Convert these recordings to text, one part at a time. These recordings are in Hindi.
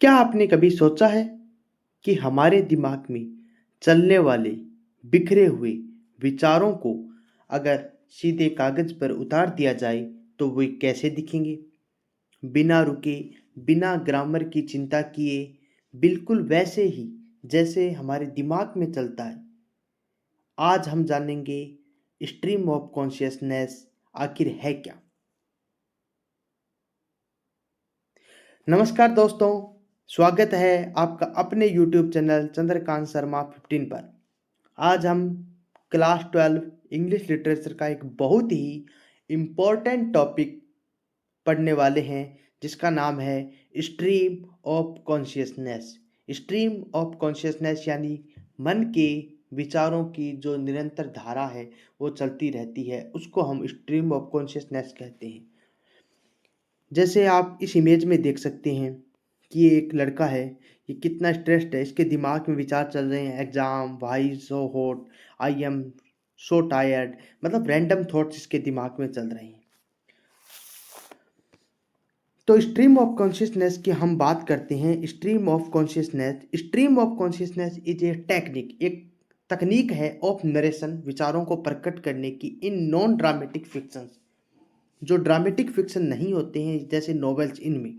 क्या आपने कभी सोचा है कि हमारे दिमाग में चलने वाले बिखरे हुए विचारों को अगर सीधे कागज पर उतार दिया जाए तो वे कैसे दिखेंगे? बिना रुके, बिना ग्रामर की चिंता किए, बिल्कुल वैसे ही जैसे हमारे दिमाग में चलता है। आज हम जानेंगे स्ट्रीम ऑफ कॉन्शियसनेस आखिर है क्या। नमस्कार दोस्तों, स्वागत है आपका अपने यूट्यूब चैनल चंद्रकांत शर्मा 15 पर। आज हम क्लास 12 इंग्लिश लिटरेचर का एक बहुत ही इम्पोर्टेंट टॉपिक पढ़ने वाले हैं, जिसका नाम है stream of consciousness. Stream of consciousness यानी मन के विचारों की जो निरंतर धारा है वो चलती रहती है, उसको हम स्ट्रीम ऑफ कॉन्शियसनेस कहते हैं। जैसे आप इस इमेज में देख सकते हैं कि ये एक लड़का है, ये कितना स्ट्रेस्ड है, इसके दिमाग में विचार चल रहे हैं, exam, why so hot, I am so tired, मतलब रैंडम थॉट्स इसके दिमाग में चल रहे हैं। तो स्ट्रीम ऑफ कॉन्शियसनेस की हम बात करते हैं। Stream of consciousness is a technique, एक तकनीक है ऑफ नरेशन, विचारों को प्रकट करने की इन नॉन ड्रामेटिक फिक्शंस, जो ड्रामेटिक फिक्शन नहीं होते हैं जैसे नॉवेल्स, इनमें।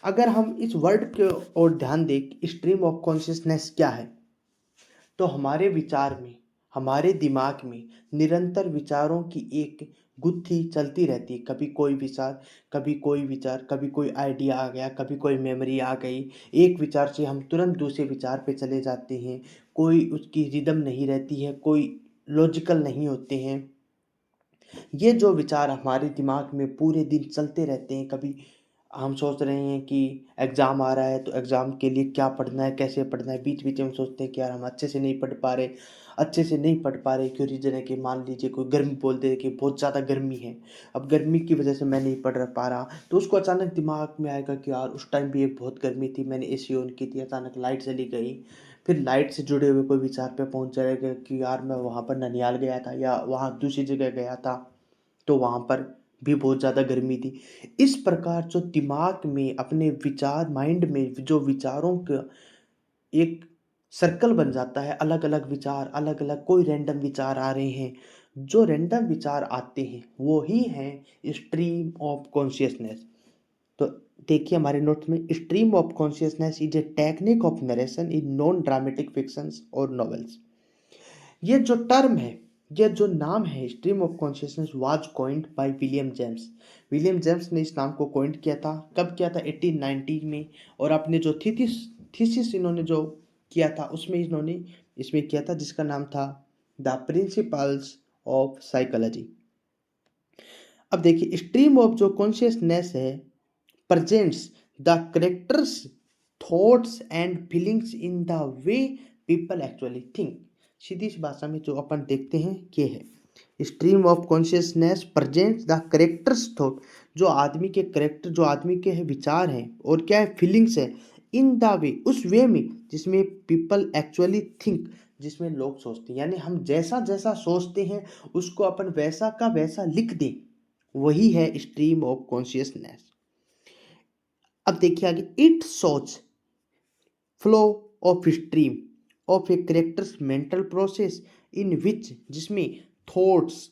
अगर हम इस वर्ड के ओर ध्यान दें, स्ट्रीम ऑफ कॉन्शियसनेस क्या है, तो हमारे विचार में, हमारे दिमाग में निरंतर विचारों की एक गुत्थी चलती रहती है। कभी कोई विचार, कभी कोई विचार, कभी कोई आइडिया आ गया, कभी कोई मेमोरी आ गई। एक विचार से हम तुरंत दूसरे विचार पे चले जाते हैं। कोई उसकी रिदम नहीं रहती है, कोई लॉजिकल नहीं होते हैं। ये जो विचार हमारे दिमाग में पूरे दिन चलते रहते हैं। कभी हम सोच रहे हैं कि एग्ज़ाम आ रहा है तो एग्ज़ाम के लिए क्या पढ़ना है, कैसे पढ़ना है। बीच बीच में हम सोचते हैं कि यार हम अच्छे से नहीं पढ़ पा रहे। क्यों? रीज़न है कि मान लीजिए कोई गर्मी बोल दे कि बहुत ज़्यादा गर्मी है, अब गर्मी की वजह से मैं नहीं पढ़ पा रहा, तो उसको अचानक दिमाग में आएगा कि यार उस टाइम भी एक बहुत गर्मी थी, मैंने एसी ऑन की थी, अचानक लाइट चली गई। फिर लाइट से जुड़े हुए कोई विचार पे पहुंच जाएगा कि यार मैं वहाँ पर ननियाल गया था या वहाँ दूसरी जगह गया था, तो वहाँ पर भी बहुत ज़्यादा गर्मी थी। इस प्रकार जो दिमाग में अपने विचार, माइंड में जो विचारों का एक सर्कल बन जाता है, अलग अलग विचार, अलग अलग कोई रैंडम विचार आ रहे हैं। जो रैंडम विचार आते हैं वो ही हैं स्ट्रीम ऑफ कॉन्शियसनेस। तो देखिए हमारे नोट्स में, stream of consciousness is a technique of narration in non dramatic fictions और नॉवेल्स। ये जो टर्म है, ये जो नाम है stream of consciousness was coined by William James. William James ने इस नाम को कॉइंड किया था। कब किया था? 1890 में। और अपने जो थीसिस इन्होंने जो किया था उसमें इन्होंने इसमें किया था, जिसका नाम था द प्रिंसिपल्स ऑफ साइकोलॉजी। अब देखिए, स्ट्रीम ऑफ जो कॉन्शियसनेस है presents the characters thoughts and feelings in the way people actually think। सीधी सी भाषा में जो अपन देखते हैं ये है, stream of consciousness presents the characters thought, जो आदमी के करेक्टर, जो आदमी के विचार हैं और क्या है, फीलिंग्स है, इन द वे, उस वे में जिसमें पीपल एक्चुअली थिंक, जिसमें लोग सोचते हैं। यानी हम जैसा जैसा सोचते हैं उसको अपन वैसा का वैसा लिख दें, वही है स्ट्रीम ऑफ कॉन्शियसनेस। अब देखिए आगे, it such flow of stream of a characters mental process in which, जिसमें थॉट्स,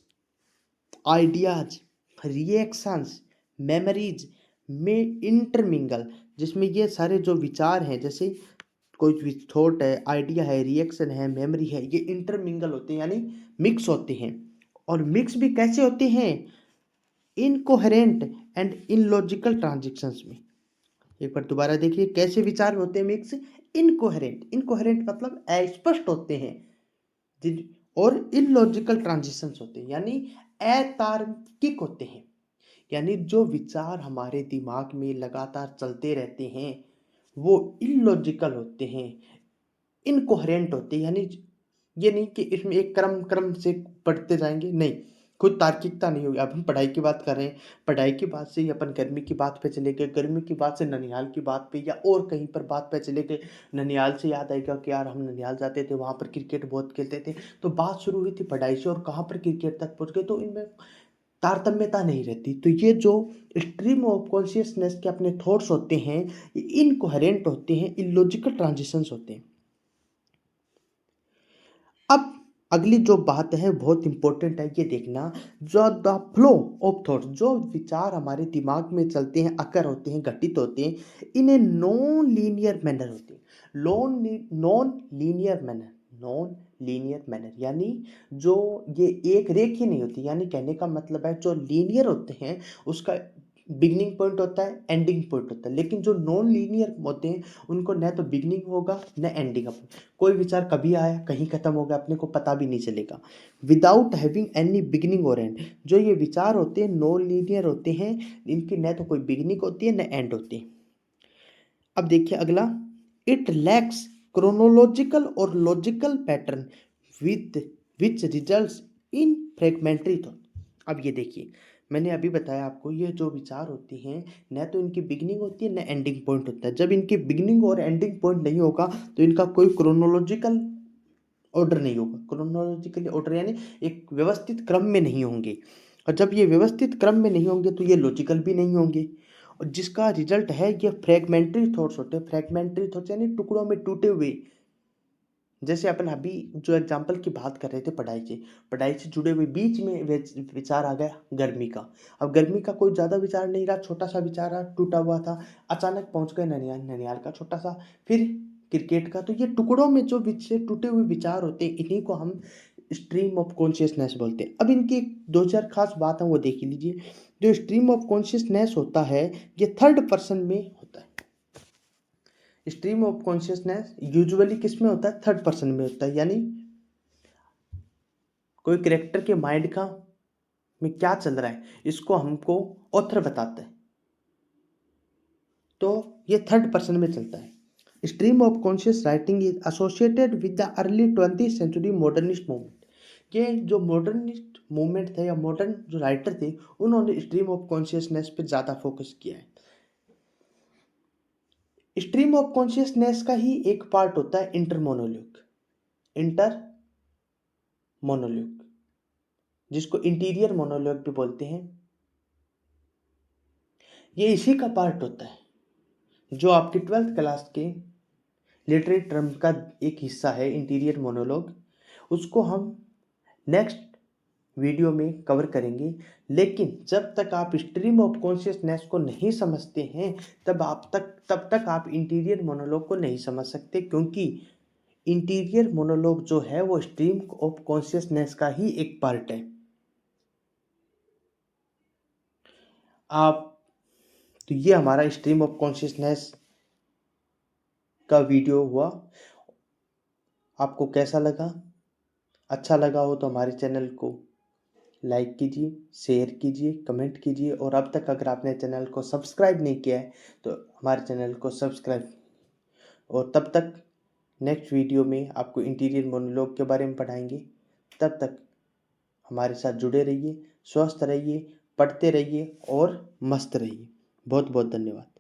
आइडियाज, रिएक्शंस, मेमोरीज में इंटरमिंगल, जिसमें ये सारे जो विचार हैं, जैसे कोई भी थॉट है, आइडिया है, रिएक्शन है, मेमोरी है, ये इंटरमिंगल होते हैं, यानी मिक्स होते हैं। और मिक्स भी कैसे होते हैं? इनकोहेरेंट एंड इनलॉजिकल ट्रांजेक्शंस में। एक बार दोबारा देखिए, कैसे विचार होते हैं मिक्स? इनकोहेरेंट, इनकोहेरेंट मतलब अस्पष्ट होते हैं, और इलॉजिकल ट्रांजिशंस होते हैं, यानी अतार्किक होते हैं। यानी जो विचार हमारे दिमाग में लगातार चलते रहते हैं वो इलॉजिकल होते हैं, इनकोहेरेंट होते हैं। यानी ये नहीं कि इसमें एक क्रम क्रम से पढ़ते जाएंगे, नहीं, खुद तार्किकता नहीं होगी। अब हम पढ़ाई की बात कर रहे हैं, पढ़ाई की बात से ही अपन गर्मी की बात पे चले गए, गर्मी की बात से ननिहाल की बात पे या और कहीं पर बात पे चले गए। ननिहाल से याद आएगा कि यार हम ननिहाल जाते थे, वहाँ पर क्रिकेट बहुत खेलते थे, तो बात शुरू हुई थी पढ़ाई से और कहाँ पर क्रिकेट तक पहुँच गए। तो इनमें तारतम्यता नहीं रहती। तो ये जो स्ट्रीम ऑफ कॉन्शियसनेस के अपने थॉट्स होते हैं, ये इनकोहेरेंट होते हैं, इलॉजिकल ट्रांजिशंस होते हैं। अब अगली जो बात है बहुत इंपॉर्टेंट है, ये देखना, जो द फ्लो ऑफ थॉट, जो विचार हमारे दिमाग में चलते हैं, अकर होते हैं, घटित होते हैं, इन ए नॉन लीनियर मैनर होते हैं। नॉन लीनियर मैनर यानी जो ये एक रेखीय नहीं होती, यानी कहने का मतलब है जो लीनियर होते हैं उसका बिगनिंग पॉइंट होता है, एंडिंग पॉइंट होता है, लेकिन जो नॉन लीनियर होते हैं उनको न तो बिगनिंग होगा न एंडिंग। कोई विचार कभी आया कहीं खत्म हो गया, अपने को पता भी नहीं चलेगा। विदाउट हैविंग एनी बिगिनिंग और एंड, जो ये विचार होते हैं नॉन लीनियर होते हैं, इनकी न तो कोई बिगिनिंग होती है न एंड होती है। अब देखिए अगला, इट लैक्स क्रोनोलॉजिकल और logical pattern with which results in fragmentary thought. अब ये देखिए, मैंने अभी बताया आपको, ये जो विचार होते हैं न तो इनकी बिगिनिंग होती है न एंडिंग पॉइंट होता है। जब इनकी बिगिनिंग और एंडिंग पॉइंट नहीं होगा तो इनका कोई क्रोनोलॉजिकल ऑर्डर नहीं होगा। क्रोनोलॉजिकली ऑर्डर यानी एक व्यवस्थित क्रम में नहीं होंगे, और जब ये व्यवस्थित क्रम में नहीं होंगे तो ये लॉजिकल भी नहीं होंगे, और जिसका रिजल्ट है ये फ्रेगमेंटरी थॉट्स होते हैं। फ्रेगमेंटरी थॉट्स यानी टुकड़ों में टूटे हुए। जैसे अपन अभी जो एग्जाम्पल की बात कर रहे थे पढ़ाई से जुड़े हुए, बीच में विचार आ गया गर्मी का। अब गर्मी का कोई ज़्यादा विचार नहीं रहा, छोटा सा विचार रहा, टूटा हुआ था, अचानक पहुंच गए ननियाल, ननियाल का छोटा सा, फिर क्रिकेट का। तो ये टुकड़ों में जो टूटे हुए विचार होते हैं, इन्हीं को हम स्ट्रीम ऑफ कॉन्शियसनेस बोलते हैं। अब इनकी दो चार खास बात है वो देख लीजिए। जो स्ट्रीम ऑफ कॉन्शियसनेस होता है ये थर्ड पर्सन में होता है। स्ट्रीम ऑफ कॉन्शियसनेस यूजुअली किस में होता है? थर्ड पर्सन में होता है, यानी कोई कैरेक्टर के माइंड का में क्या चल रहा है इसको हमको ऑथर बताता है, तो ये थर्ड पर्सन में चलता है। Stream of conscious writing is associated with the early 20th century modernist movement. ये जो मॉडर्निस्ट मूवमेंट थे या मॉडर्न जो राइटर थे, उन्होंने स्ट्रीम ऑफ कॉन्शियसनेस पे ज़्यादा फोकस किया है। स्ट्रीम ऑफ कॉन्शियसनेस का ही एक पार्ट होता है इंटर मोनोलॉग, जिसको इंटीरियर मोनोलॉग भी बोलते हैं। ये इसी का पार्ट होता है जो आपकी 12th क्लास के लिटरेरी टर्म का एक हिस्सा है, इंटीरियर मोनोलॉग। उसको हम नेक्स्ट वीडियो में कवर करेंगे। लेकिन जब तक आप स्ट्रीम ऑफ कॉन्शियसनेस को नहीं समझते हैं तब तक आप इंटीरियर मोनोलॉग को नहीं समझ सकते, क्योंकि इंटीरियर मोनोलॉग जो है वो स्ट्रीम ऑफ कॉन्शियसनेस का ही एक पार्ट है। आप तो ये हमारा स्ट्रीम ऑफ कॉन्शियसनेस का वीडियो हुआ। आपको कैसा लगा? अच्छा लगा हो तो हमारे चैनल को लाइक कीजिए, शेयर कीजिए, कमेंट कीजिए, और अब तक अगर आपने चैनल को सब्सक्राइब नहीं किया है तो हमारे चैनल को सब्सक्राइब। और तब तक नेक्स्ट वीडियो में आपको इंटीरियर मोनोलॉग के बारे में पढ़ाएंगे। तब तक हमारे साथ जुड़े रहिए, स्वस्थ रहिए, पढ़ते रहिए और मस्त रहिए। बहुत बहुत धन्यवाद।